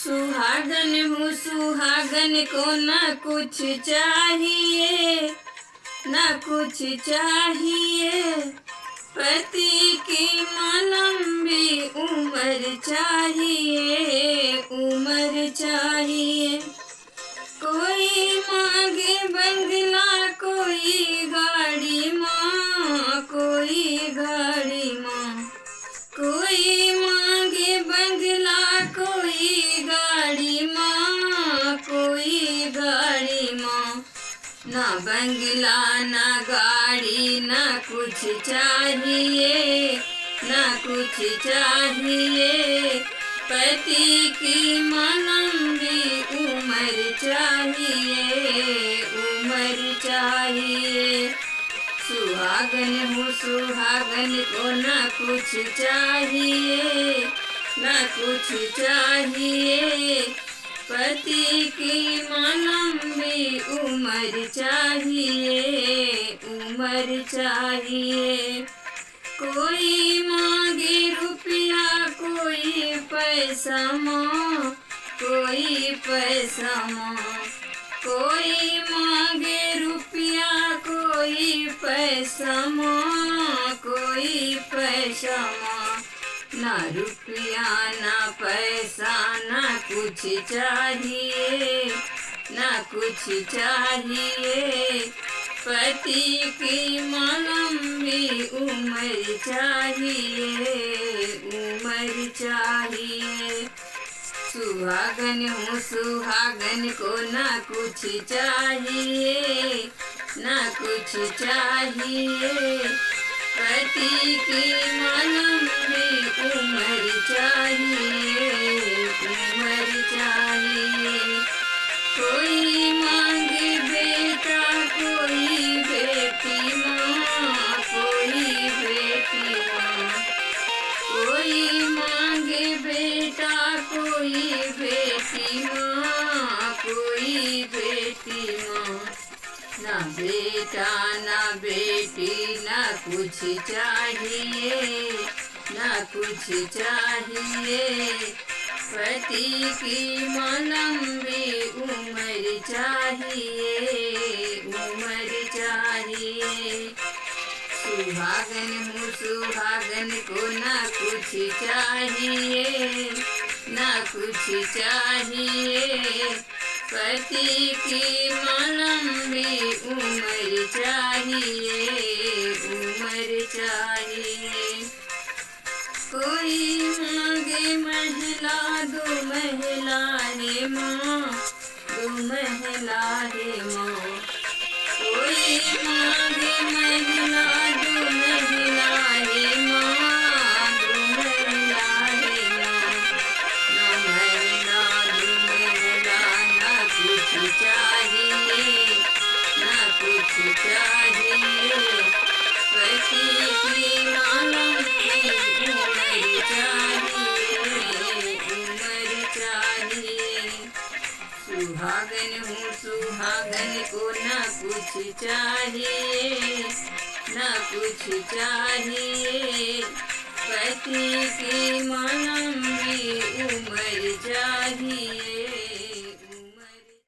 सुहागन हूँ सुहागन को न कुछ चाहिए, न कुछ चाहिए। पति की लंबी उम्र चाहिए, उम्र चाहिए। कोई मांगे बंगला, कोई गाड़ी माँ, कोई गाड़ी माँ। कोई मांगे बंगला, कोई गाड़ी माँ, कोई गाड़ी माँ। ना बंगला ना गाड़ी ना कुछ चाहिए, ना कुछ चाहिए। पति की लंबी उम्र चाहिए, उम्र चाहिए। सुहागन हूँ सुहागन को न कुछ चाहिए, न कुछ चाहिए। पति की लंबी उम्र चाहिए, उम्र चाहिए। कोई मांगे रुपया, कोई पैसा माँ, कोई पैसा माँ। कोई मांगे रुपया, कोई पैसा माँ, कोई पैसा माँ। ना रुपया ना पैसा ना कुछ चाहिए, ना कुछ चाहिए। पति की लंबी उम्र चाहिए, उम्र चाहिए। सुहागन हूँ सुहागन को न कुछ चाहिए, न कुछ चाहिए। पति की लंबी उम्र चाहिए, उम्र चाहिए। कोई मांगे बेटा, कोई बेटी माँ, कोई बेटी माँ। कोई मांगे बेटा, कोई बेटी माँ, कोई बेटी माँ। ना बेटा ना बेटी ना कुछ चाहिए, ना कुछ चाहिए। पति की लंबी उम्र चाहिए, उम्र चाहिए। सुहागन हूँ सुहागन को न कुछ चाहिए, न कुछ चाहिए। पति की लंबी उम्र चाहिए, उम्र चाहिए। कोई मांगे महिला, दो महिला रे माँ, दो महिला रे माँ। कोई मांगे महिला, दो महिला रे माँ, दो महिला रे माँ। ना महिला दो महिला ना कुछ चाहिए, ना कुछ चाहिए। पति की लंबी उम्र चाहिए, उम्र चाहिए। सुहागन हूँ सुहागन को न कुछ चाहिए, न कुछ चाहिए। पति की लंबी उम्र चाहिए।